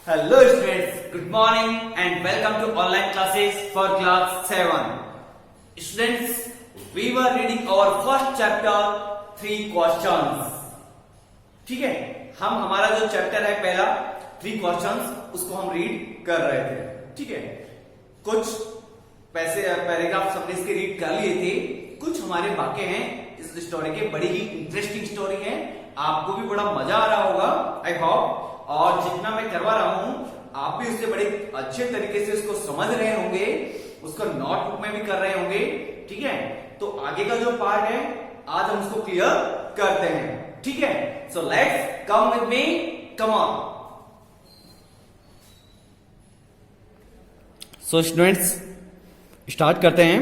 Hello students, good morning and welcome to online classes for class 7. Students, we were reading our first chapter 3 questions. ठीक है, हम हमारा जो chapter है पहला 3 क्वेश्चंस उसको हम रीड कर रहे थे. ठीक है, कुछ पैराग्राफ हमने इसके रीड कर लिए थे, कुछ हमारे बाकी हैं इस स्टोरी के. बड़ी ही इंटरेस्टिंग स्टोरी है, आपको भी बड़ा मजा आ रहा होगा आई होप. और जितना मैं करवा रहा हूं आप भी उससे बड़े अच्छे तरीके से उसको समझ रहे होंगे, उसको नोटबुक में भी कर रहे होंगे. ठीक है, तो आगे का जो पार्ट है आज हम उसको क्लियर करते हैं. ठीक है, so let's come with me, come on. So students start करते हैं.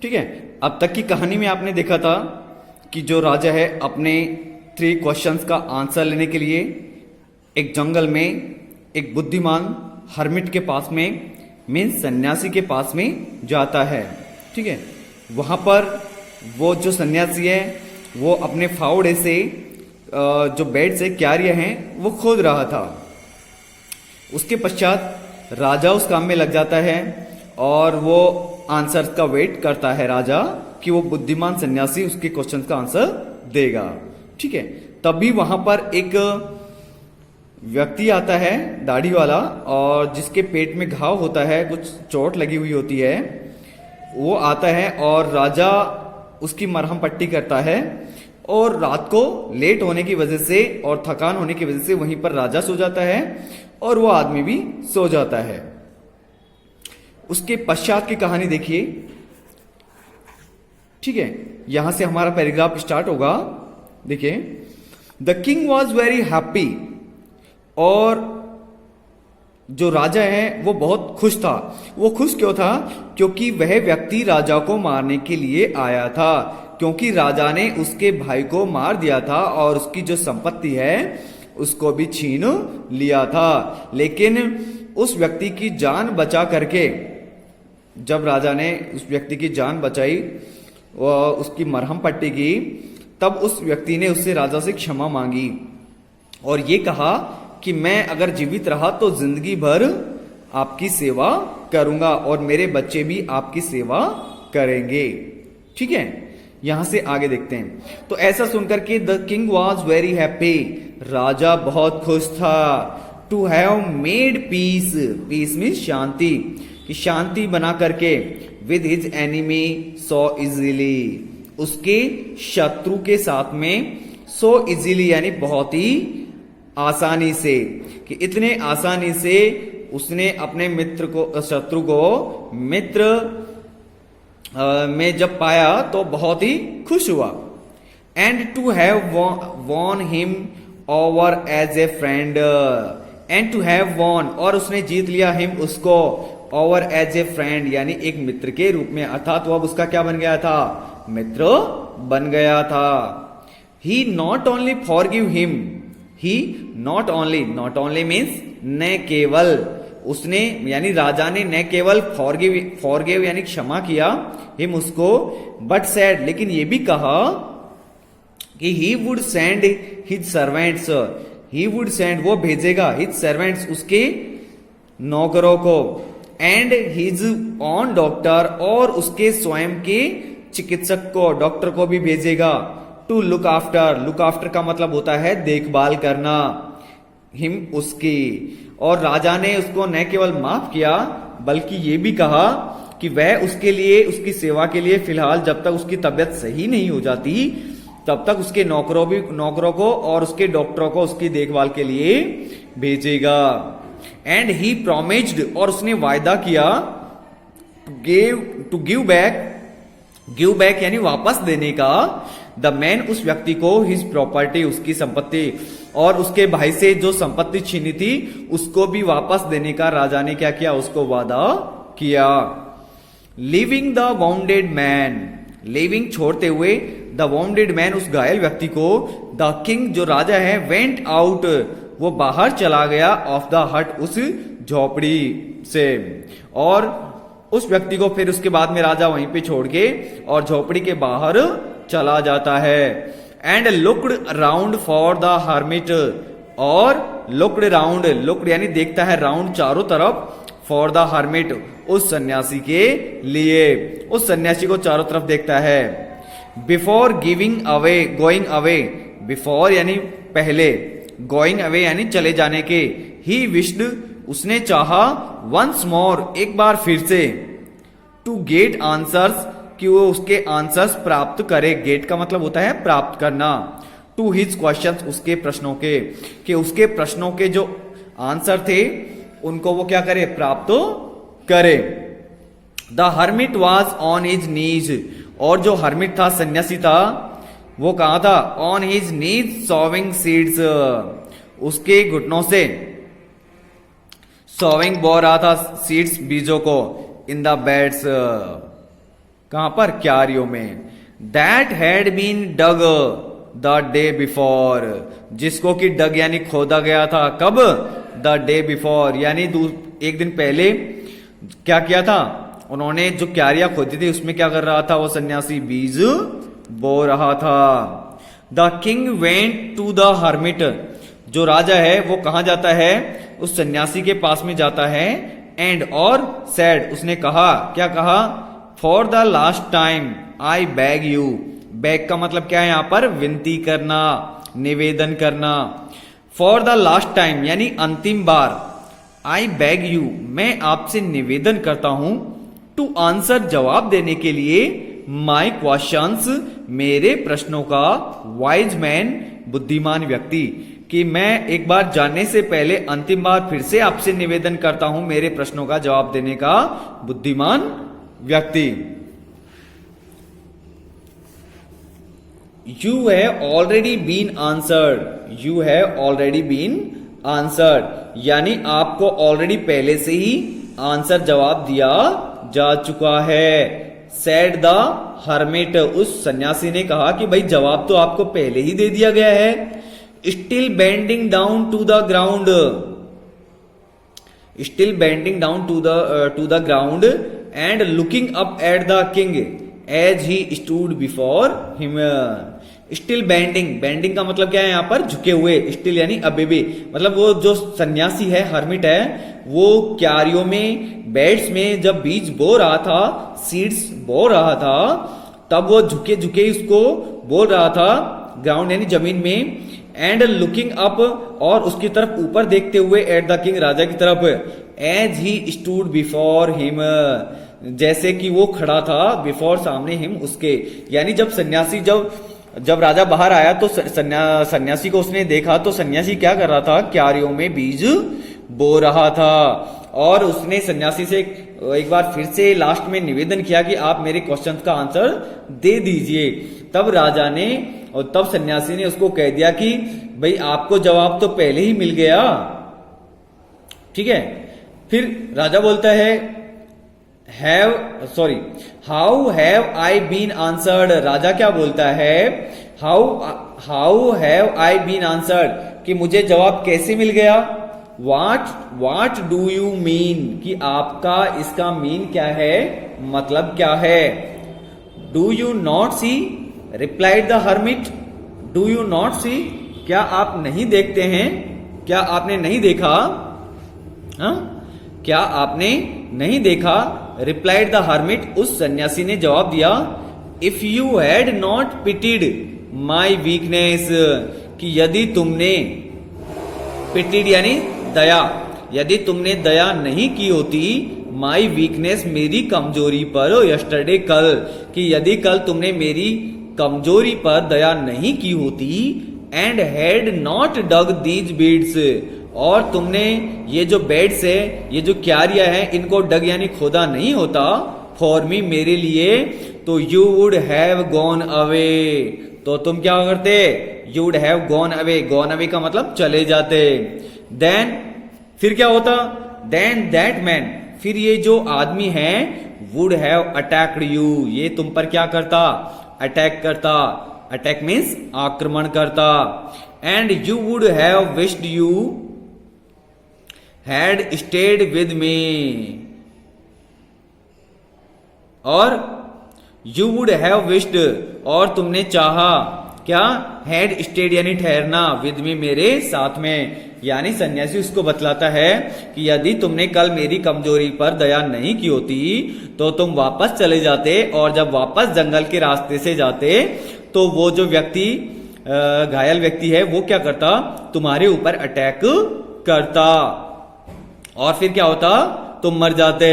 ठीक है, अब तक की कहानी में आपने देखा था कि जो राजा है अपने 3 क्वेश्चंस का आंसर लेने के लिए एक जंगल में एक बुद्धिमान हर्मिट के पास में मीन्स सन्यासी के पास में जाता है. ठीक है, वहां पर वो जो सन्यासी है वो अपने फावड़े से जो बेड से क्यारियां हैं वो खोद रहा था. उसके पश्चात राजा उस काम में लग जाता है और वो आंसर का वेट करता है राजा कि वो बुद्धिमान सन्यासी उसके क्वेश्चन का आंसर देगा. ठीक है, तभी वहां पर एक व्यक्ति आता है दाढ़ी वाला, और जिसके पेट में घाव होता है, कुछ चोट लगी हुई होती है. वो आता है और राजा उसकी मरहम पट्टी करता है. और रात को लेट होने की वजह से और थकान होने की वजह से वहीं पर राजा सो जाता है और वो आदमी भी सो जाता है. उसके पश्चात की कहानी देखिए. ठीक है, यहां से हमारा पैराग्राफ स्टार्ट होगा. देखिए, the king was very happy. और जो राजा है वो बहुत खुश था. वो खुश क्यों था? क्योंकि वह व्यक्ति राजा को मारने के लिए आया था, क्योंकि राजा ने उसके भाई को मार दिया था और उसकी जो संपत्ति है उसको भी छीन लिया था. लेकिन उस व्यक्ति की जान बचा करके, जब राजा ने उस व्यक्ति की जान बचाई और उसकी मरहम पट्टी की, तब उस व्यक्ति ने उससे राजा से क्षमा मांगी और ये कहा कि मैं अगर जीवित रहा तो जिंदगी भर आपकी सेवा करूंगा और मेरे बच्चे भी आपकी सेवा करेंगे. ठीक है, यहां से आगे देखते हैं. तो ऐसा सुनकर के the king was very happy. राजा बहुत खुश था. To have made peace. Peace means शांति, कि शांति बना करके with his enemy so easily. उसके शत्रु के साथ में सो इजीली यानी बहुत ही आसानी से, कि इतने आसानी से उसने अपने मित्र को, शत्रु को मित्र में जब पाया तो बहुत ही खुश हुआ. And to have won him over as a friend. And to have won, और उसने जीत लिया हिम उसको, ओवर एज ए फ्रेंड यानी एक मित्र के रूप में, अर्थात वो अब उसका क्या बन गया था? मित्र बन गया था. He not only forgive him. He not only means न केवल, उसने यानी राजा ने न केवल फॉरगिव यानी क्षमा किया हिम उसको, बट सेड, लेकिन ये भी कहा कि he would send his servants. He would send, वो भेजेगा, हिज सर्वेंट्स उसके नौकरों को, एंड हिज ऑन डॉक्टर, और उसके स्वयं के चिकित्सक को, डॉक्टर को भी भेजेगा. To look after. Look after का मतलब होता है देखभाल करना. हिम उसकी. और राजा ने उसको न केवल माफ किया बल्कि ये भी कहा कि वह उसके लिए, उसकी सेवा के लिए फिलहाल जब तक उसकी तबीयत सही नहीं हो जाती तब तक उसके नौकरों को और उसके डॉक्टरों को उसकी देखभाल के लिए भेजेगा. एंड ही प्रॉमिस्ड, और उसने वायदा किया टू गिव बैक यानी वापस देने का, द मैन उस व्यक्ति को, हिज प्रॉपर्टी उसकी संपत्ति, और उसके भाई से जो संपत्ति छीनी थी उसको भी वापस देने का राजा ने क्या किया? उसको वादा किया. Living the bounded man. Living छोड़ते हुए, द वाउंडेड मैन उस घायल व्यक्ति को, द किंग जो राजा है, वेंट आउट वो बाहर चला गया, ऑफ द हट उस झोपड़ी से. और उस व्यक्ति को फिर उसके बाद में राजा वहीं पे छोड़ के और झोपड़ी के बाहर चला जाता है. And looked around for the hermit. और लुक्ड राउंड, लुक्ड यानी देखता है, राउंड चारों तरफ, फॉर द हर्मिट उस सन्यासी के लिए, उस सन्यासी को चारों तरफ देखता है। Before giving away, going away, before यानी पहले, गोइंग अवे यानी चले जाने के, ही विश्ड उसने चाहा, वंस मोर एक बार फिर से, टू गेट आंसर्स कि वो उसके आंसर्स प्राप्त करे, गेट का मतलब होता है प्राप्त करना, टू हिज क्वेश्चंस उसके प्रश्नों के, कि उसके प्रश्नों के जो आंसर थे उनको वो क्या करे, प्राप्त करे। The hermit was on his knees, और जो हर्मिट था, सन्यासी था, वो कहा था, on his knees sowing seeds, उसके घुटनों से सोविंग बो रहा था सीड्स, बीजों को, इन द बेड्स, कहां पर, क्यारियों में, that had been dug the day before, जिसको कि डग यानी खोदा गया था, कब, द डे बिफोर यानी एक दिन पहले क्या किया था उन्होंने, जो क्यारियां खोदी थी उसमें क्या कर रहा था वो सन्यासी, बीज बो रहा था। The king went to the hermit, जो राजा है वो कहां जाता है, उस सन्यासी के पास में जाता है, एंड और सैड उसने कहा, क्या कहा, for the last time I bag you, bag का मतलब क्या है यहां पर, विनती करना, निवेदन करना, फॉर द लास्ट टाइम यानी अंतिम बार, आई बैग यू मैं आपसे निवेदन करता हूं, टू आंसर जवाब देने के लिए, माई क्वेश्चंस मेरे प्रश्नों का, वाइज मैन बुद्धिमान व्यक्ति, कि मैं एक बार जानने से पहले अंतिम बार फिर से आपसे निवेदन करता हूं मेरे प्रश्नों का जवाब देने का, बुद्धिमान व्यक्ति। You have already been answered, you have already been answered, यानी आपको ऑलरेडी पहले से ही आंसर जवाब दिया जा चुका है। said the hermit, उस सन्यासी ने कहा कि भाई जवाब तो आपको पहले ही दे दिया गया है। still bending down to the ground, still bending down to the ground and looking up at the king as he stood before him, still bending, bending का मतलब क्या है यहां पर, झुके हुए, स्टिल यानी अभी भी, मतलब वो जो सन्यासी है, हर्मिट है, वो क्यारियों में, बेड्स में जब बीज बो रहा था, सीड्स बो रहा था, तब वो झुके झुके उसको बोल रहा था, ग्राउंड यानी जमीन में, एंड लुकिंग अप और उसकी तरफ ऊपर देखते हुए, एट द किंग राजा की तरफ, as he stood before him जैसे कि वो खड़ा था, बिफोर सामने हिम उसके, यानी जब सन्यासी जब राजा बाहर आया तो सन्यासी को उसने देखा, तो सन्यासी क्या कर रहा था, क्यारियों में बीज बो रहा था, और उसने सन्यासी से एक बार फिर से लास्ट में निवेदन किया कि आप मेरे क्वेश्चन का आंसर दे दीजिए। तब राजा ने और तब सन्यासी ने उसको कह दिया कि भाई आपको जवाब तो पहले ही मिल गया, ठीक है। फिर राजा बोलता है how have I been answered, राजा क्या बोलता है, how have I been answered, कि मुझे जवाब कैसे मिल गया, वाट डू यू मीन, कि आपका इसका मीन क्या है, मतलब क्या है। Do you not see, replied the hermit, do you not see, क्या आप नहीं देखते हैं, क्या आपने नहीं देखा, हा? क्या आपने नहीं देखा, रिप्लाइड द हर्मिट, उस सन्यासी ने जवाब दिया, if you had not pitied my weakness, कि यदि तुमने, पिटिड यानी दया, यदि तुमने दया नहीं की होती, माई वीकनेस मेरी कमजोरी पर, यस्टरडे कल, कि यदि कल तुमने मेरी कमजोरी पर दया नहीं की होती, and had not dug these beds, और तुमने ये जो बेड्स है, ये जो क्यारियां हैं, इनको डग यानी खोदा नहीं होता, फॉर मी मेरे लिए, तो you would have gone away, तो तुम क्या करते, you would have gone away, gone away का मतलब चले जाते। देन फिर क्या होता, देन दैट मैन, फिर ये जो आदमी है, वुड हैव अटैक्ड यू, ये तुम पर क्या करता, अटैक करता, अटैक मीन्स आक्रमण करता, and you would have wished you had stayed with me, और यू वुड हैव विश्ड, और तुमने चाहा, क्या, हैड स्टेड यानी ठहरना, विद मी मेरे साथ में। यानी सन्यासी उसको बतलाता है कि यदि तुमने कल मेरी कमजोरी पर दया नहीं की होती तो तुम वापस चले जाते, और जब वापस जंगल के रास्ते से जाते तो वो जो व्यक्ति घायल व्यक्ति है वो क्या करता, तुम्हारे ऊपर अटैक करता, और फिर क्या होता, तुम मर जाते।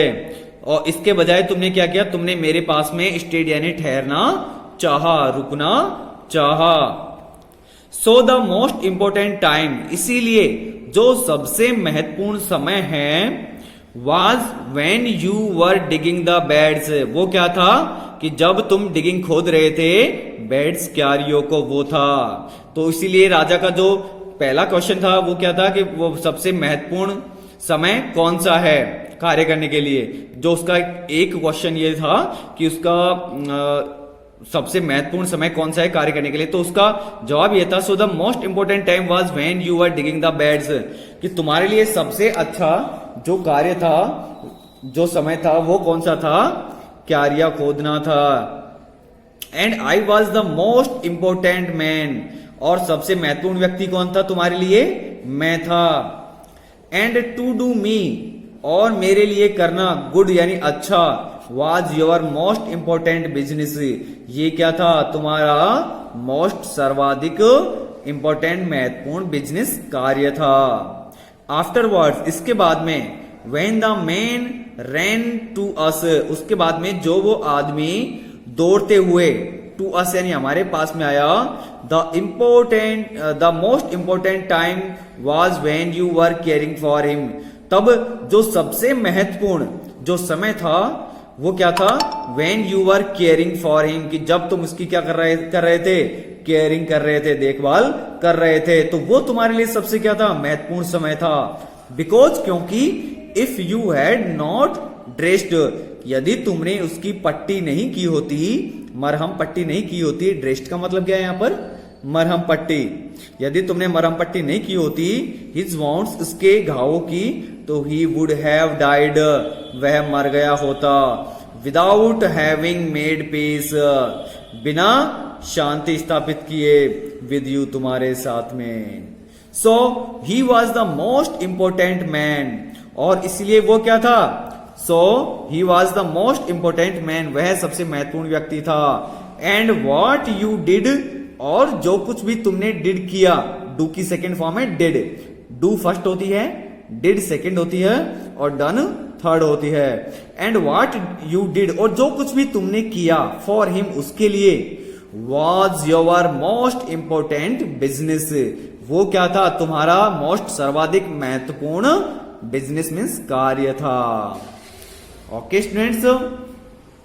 और इसके बजाय तुमने क्या किया, तुमने मेरे पास में स्टेड यानी ठहरना चाहा, रुकना चाहा। So the most important time, इसीलिए जो सबसे महत्वपूर्ण समय है, was when you were digging the beds, वो क्या था कि जब तुम डिगिंग खोद रहे थे बेड्स क्यारियों को, वो था। तो इसीलिए राजा का जो पहला क्वेश्चन था वो क्या था कि वो सबसे महत्वपूर्ण समय कौन सा है कार्य करने के लिए। जो उसका एक क्वेश्चन ये था कि उसका सबसे महत्वपूर्ण समय कौन सा है कार्य करने के लिए, तो उसका जवाब ये था, so the most important time was when you were digging the beds, कि तुम्हारे लिए सबसे अच्छा जो कार्य था, जो समय था वो कौन सा था, क्यारियां खोदना था। And I was the most important man, और सबसे महत्वपूर्ण व्यक्ति कौन था तुम्हारे लिए, मैं था। एंड टू डू मी, और मेरे लिए करना, गुड यानी अच्छा, was your most important business, ये क्या था, तुम्हारा मोस्ट सर्वाधिक इंपोर्टेंट महत्वपूर्ण बिजनेस कार्य था। आफ्टरवर्ड्स, इसके बाद में, when the man ran to us, उसके बाद में जो वो आदमी दौड़ते हुए, टू अस यानी हमारे पास में आया, the most important time was when you were caring for him, तब जो सबसे महत्वपूर्ण जो समय था वो क्या था, when you were caring for him, कि जब तुम उसकी क्या कर रहे थे, केयरिंग कर रहे थे, देखभाल कर रहे थे, तो वो तुम्हारे लिए सबसे क्या था, महत्वपूर्ण समय था। बिकॉज, क्योंकि if you had not dressed, यदि तुमने उसकी पट्टी नहीं की होती, मरहम पट्टी नहीं की होती, ड्रेस्ड का मतलब क्या है यहां पर, मरहम पट्टी, यदि तुमने मरहम पट्टी नहीं की होती हिज वाउंड्स, उसके घावों की, तो ही वुड हैव डाइड, वह मर गया होता। विदाउट हैविंग मेड पीस, बिना शांति स्थापित किए, विद यू तुम्हारे साथ में। So he was the most important man, और इसलिए वो क्या था, so he was the most important man, वह सबसे महत्वपूर्ण व्यक्ति था। एंड वॉट यू डिड, और जो कुछ भी तुमने डिड किया, डू की सेकेंड फॉर्म है डिड, डू फर्स्ट होती है, डिड सेकेंड होती है, और डन थर्ड होती है। एंड व्हाट यू डिड, और जो कुछ भी तुमने किया, फॉर हिम उसके लिए, was your most important business, वो क्या था, तुम्हारा मोस्ट सर्वाधिक महत्वपूर्ण बिजनेस मीन्स कार्य था। ओके स्टूडेंट्स,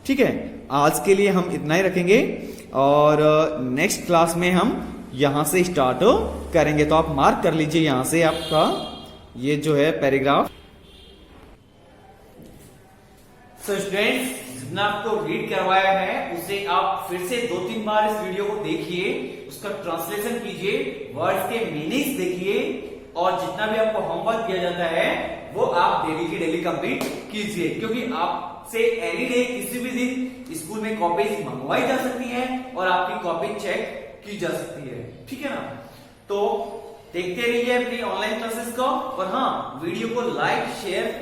ठीक है, आज के लिए हम इतना ही रखेंगे, और नेक्स्ट क्लास में हम यहां से स्टार्ट करेंगे। तो आप मार्क कर लीजिए यहां से आपका ये जो है पैराग्राफ। सो स्टूडेंट्स, जितना आपको रीड करवाया है उसे आप फिर से 2-3 बार इस वीडियो को देखिए, उसका ट्रांसलेशन कीजिए, वर्ड्स के मीनिंग्स देखिए, और जितना भी आपको होमवर्क दिया जाता है वो आप डेली की डेली कंप्लीट कीजिए, क्योंकि आपसे एनी डे किसी भी दिन स्कूल में कॉपीज मंगवाई जा सकती है और आपकी कॉपी चेक की जा सकती है, ठीक है ना। तो देखते रहिए अपनी ऑनलाइन क्लासेस को, और हाँ, वीडियो को लाइक, शेयर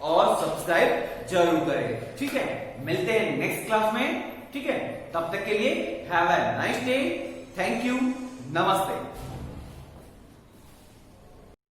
और सब्सक्राइब जरूर करें, ठीक है। मिलते हैं नेक्स्ट क्लास में, ठीक है। तब तक के लिए have a nice day, thank you, नमस्ते।